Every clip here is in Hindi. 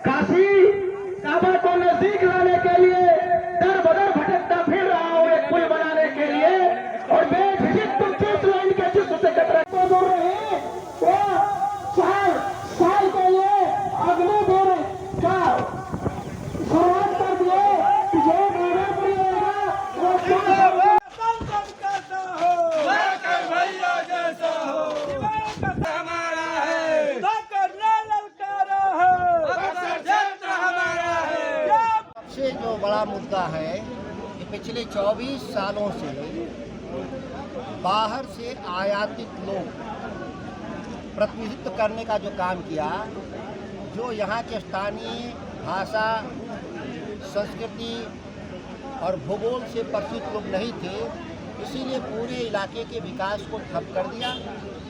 काशी काबा को नजदीक लाने के लिए दर बदर भटकता फिर रहा हूँ एक पुल बनाने के लिए, और बेझिझक तुम किस लाइन के जिस्म से कतरा को दूर रहे वो 4 साल के लिए अगले दौर का शुरुआत कर दिए कि जो मेरा पड़ेगा वो संसद कैसा हो भैया जैसा हो हमारा है करना ललकारा है क्षेत्र हमारा है। सबसे जो बड़ा मुद्दा है कि पिछले 24 सालों से बाहर से आयातित लोग प्रतिनिधित्व करने का जो काम किया, जो यहाँ के स्थानीय भाषा, संस्कृति और भूगोल से परिचित लोग नहीं थे, इसीलिए पूरे इलाके के विकास को ठप कर दिया।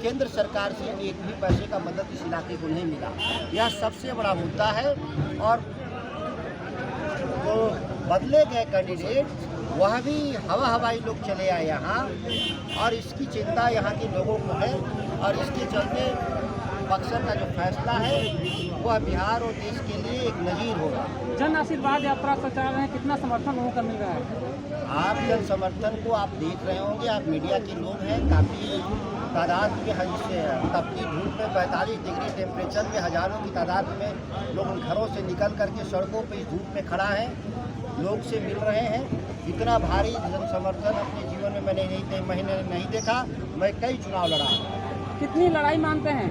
केंद्र सरकार से एक भी पैसे का मदद इस इलाके को नहीं मिला। यह सबसे बड़ा मुद्दा है। और जो बदले गए कैंडिडेट वह भी हवाई लोग चले आए यहाँ, और इसकी चिंता यहाँ के लोगों को है। और इसके चलते बक्सर का जो फैसला है वह बिहार और देश के लिए एक नजीर होगा। जन आशीर्वाद यात्रा प्रचार में कितना समर्थन लोगों का मिल रहा है? आप जन समर्थन को आप देख रहे होंगे, आप मीडिया के लोग हैं, काफ़ी तादाद में तपती धूप में 45 डिग्री टेम्परेचर में हज़ारों की तादाद में लोग घरों से निकल करके सड़कों पर इस धूप में खड़ा है, लोग से मिल रहे हैं। इतना भारी जन समर्थन अपने जीवन में मैंने महीने नहीं देखा। मैं कई चुनाव लड़ा। कितनी लड़ाई मानते हैं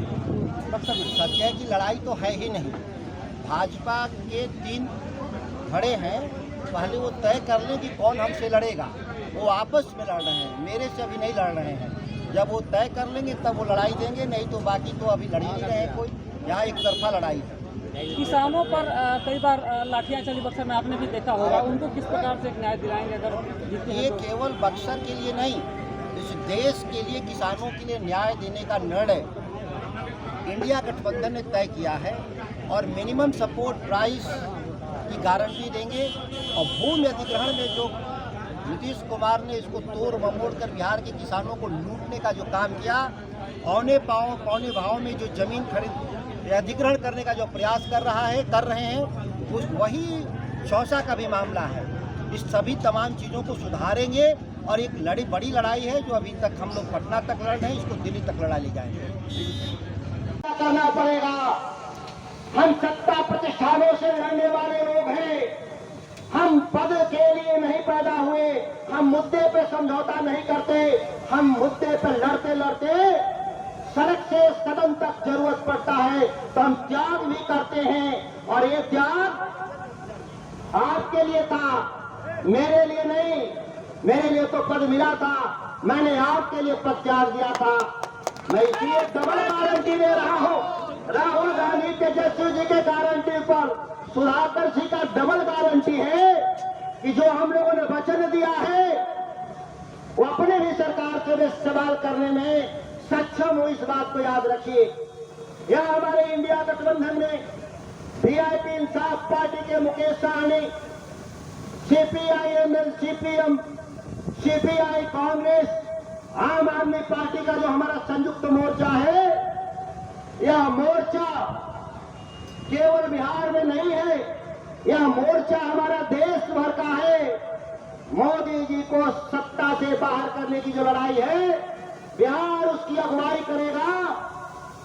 बक्सर में? सच है कि लड़ाई तो है ही नहीं। भाजपा के 3 खड़े हैं, पहले वो तय कर लें कि कौन हमसे लड़ेगा। वो आपस में लड़ रहे हैं, मेरे से अभी नहीं लड़ रहे हैं। जब वो तय कर लेंगे तब वो लड़ाई देंगे, नहीं तो बाकी तो अभी लड़ ही नहीं रहे कोई। यहाँ एक तरफा लड़ाई है। किसानों पर कई बार लाठियां चली बक्सर में, आपने भी देखा होगा। उनको किस प्रकार से न्याय दिलाएंगे अगर जीतते हैं? ये केवल बक्सर के लिए नहीं, इस देश के लिए किसानों के लिए न्याय देने का निर्णय इंडिया गठबंधन ने तय किया है। और मिनिमम सपोर्ट प्राइस की गारंटी देंगे। और भूमि अधिग्रहण में जो नीतीश कुमार ने इसको तोड़ ममोड़ कर बिहार के किसानों को लूटने का जो काम किया, पौने भाव में जो जमीन खरीद अधिग्रहण करने का जो प्रयास कर रहे हैं, उस वही चौसा का भी मामला है। इस सभी तमाम चीज़ों को सुधारेंगे। और एक बड़ी लड़ाई है जो अभी तक हम लोग पटना तक लड़ रहे हैं, इसको दिल्ली तक लड़ा ले जाएंगे। करना पड़ेगा। हम सत्ता प्रतिष्ठानों से लड़ने वाले लोग हैं। हम पद के लिए नहीं पैदा हुए। हम मुद्दे पे समझौता नहीं करते। हम मुद्दे पे लड़ते लड़ते सड़क से सदन तक जरूरत पड़ता है तो हम त्याग भी करते हैं। और ये त्याग आपके लिए था, मेरे लिए नहीं। मेरे लिए तो पद मिला था, मैंने आपके लिए पद त्याग दिया था। मैं इसलिए डबल गारंटी दे रहा हूं। राहुल गांधी तेजस्वी जी के गारंटी पर सुधाकर जी का डबल गारंटी है कि जो हम लोगों ने वचन दिया है वो अपने भी सरकार से सवाल करने में सक्षम हो। इस बात को याद रखिए। यह हमारे इंडिया गठबंधन में वीआईपी इंसाफ पार्टी के Mukesh Sahni, CPI-ML, CPM, CPI, Congress, आम आदमी पार्टी का जो हमारा संयुक्त मोर्चा है, यह मोर्चा केवल बिहार में नहीं है, यह मोर्चा हमारा देश भर का है। मोदी जी को सत्ता से बाहर करने की जो लड़ाई है, बिहार उसकी अगुवाई करेगा।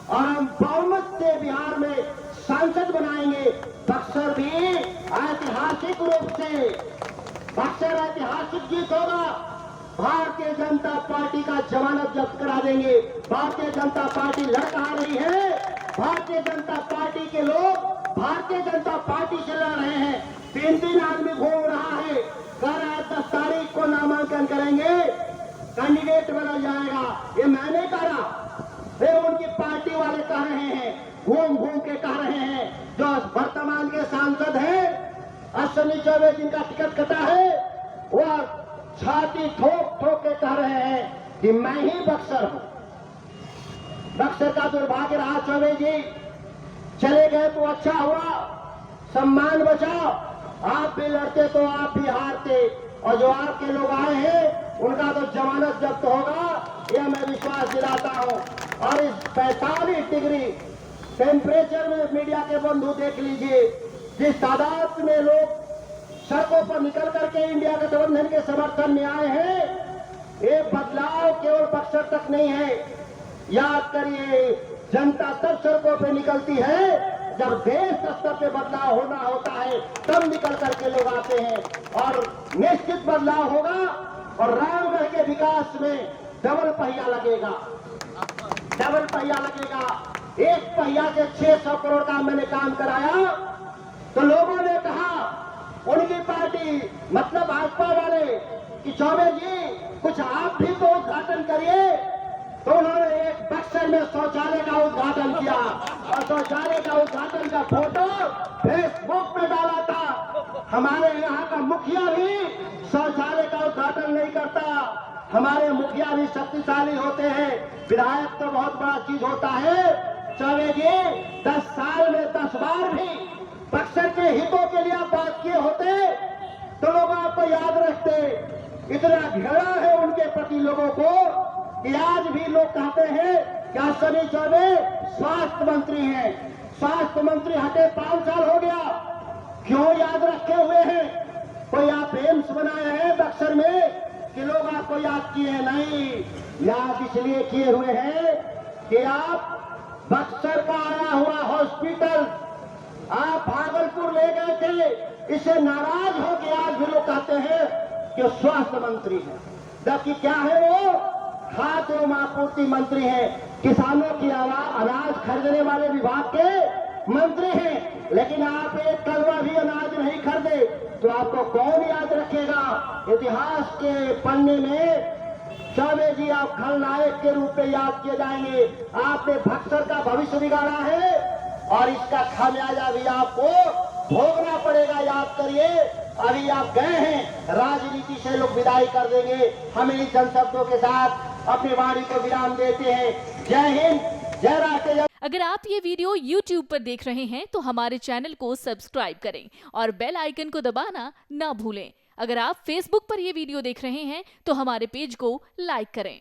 और हम बहुमत से बिहार में सांसद बनाएंगे। बक्सर भी ऐतिहासिक रूप से, बक्सर ऐतिहासिक जीत होगा। भारतीय जनता पार्टी का जमानत जब्त करा देंगे। भारतीय जनता पार्टी लड़ कहा रही है, भारतीय जनता पार्टी के लोग भारतीय जनता पार्टी से लड़ रहे हैं। 3 आदमी घूम रहा है, कह रहा है 10 तारीख को नामांकन करेंगे, कैंडिडेट बना जाएगा। ये मैंने कहा, वे उनकी पार्टी वाले कह रहे हैं, घूम घूम के कह रहे हैं। जो वर्तमान के सांसद हैं, अश्विनी चौबे जिनका टिकट कटा है, वह छाती ठोक ठोक के कह रहे हैं कि मैं ही बक्सर हूं। बक्सर का दुर्भाग्य रहा, चौबे जी चले गए तो अच्छा हुआ, सम्मान बचा। आप भी लड़ते तो आप भी हारते। और जो आपके लोग आए हैं उनका तो जमानत जब्त होगा, यह मैं विश्वास दिलाता हूं। और इस 45 डिग्री टेम्परेचर में मीडिया के बंधु देख लीजिए, जिस तादाद में लोग सड़कों पर निकल करके इंडिया गठबंधन के समर्थन में आए हैं, ये बदलाव केवल बक्सर तक नहीं है। याद करिए, जनता तब सड़कों पे निकलती है जब देश स्तर पे बदलाव होना होता है, तब निकल करके लोग आते हैं और निश्चित बदलाव होगा। और रामगढ़ के विकास में डबल पहिया लगेगा, डबल पहिया लगेगा। एक पहिया से 600 करोड़ का मैंने काम कराया तो लोगों ने कहा, उनकी पार्टी मतलब भाजपा वाले, कि चौबे जी कुछ आप भी तो उद्घाटन करिए। तो उन्होंने एक बक्सर में शौचालय का उद्घाटन किया और शौचालय का उद्घाटन का फोटो फेसबुक पे डाला था। हमारे यहाँ का मुखिया भी शौचालय का उद्घाटन नहीं करता। हमारे मुखिया भी शक्तिशाली होते हैं, विधायक तो बहुत बड़ा चीज होता है। चौबे जी 10 साल में 10 बार भी बक्सर के हितों के लिए आप बात किए होते तो लोग आपको याद रखते। इतना घृणा है उनके प्रति लोगों को कि आज भी लोग कहते हैं कि अश्विनी चौबे स्वास्थ्य मंत्री हैं। स्वास्थ्य मंत्री हटे 5 साल हो गया, क्यों याद रखे हुए हैं? कोई आप एम्स बनाए हैं बक्सर में कि लोग आपको याद किए हैं? नहीं, याद इसलिए किए हुए हैं कि आप बक्सर का आया हुआ हॉस्पिटल आप भागलपुर ले गए थे। इससे नाराज हो के आज भी लोग कहते हैं कि स्वास्थ्य मंत्री है, जबकि क्या है वो? खाद्य एवं आपूर्ति मंत्री है, किसानों की अनाज खरीदने वाले विभाग के मंत्री हैं। लेकिन आप एक कलवा भी अनाज नहीं खरीदे तो आपको कौन याद रखेगा? इतिहास के पन्ने में चौबे जी आप खलनायक के रूप में याद किए जाएंगे। आपने बक्सर का भविष्य बिगाड़ा है और इसका खामियाजा भी आपको भोगना पड़ेगा। याद करिए, अभी आप गए हैं, राजनीति से लोग विदाई कर देंगे। हम इन जनशब्दों के साथ अपनी वाणी को विराम देते हैं। जय हिंद, जय राष्ट्र। अगर आप ये वीडियो YouTube पर देख रहे हैं तो हमारे चैनल को सब्सक्राइब करें और बेल आइकन को दबाना ना भूलें। अगर आप Facebook पर ये वीडियो देख रहे हैं तो हमारे पेज को लाइक करें।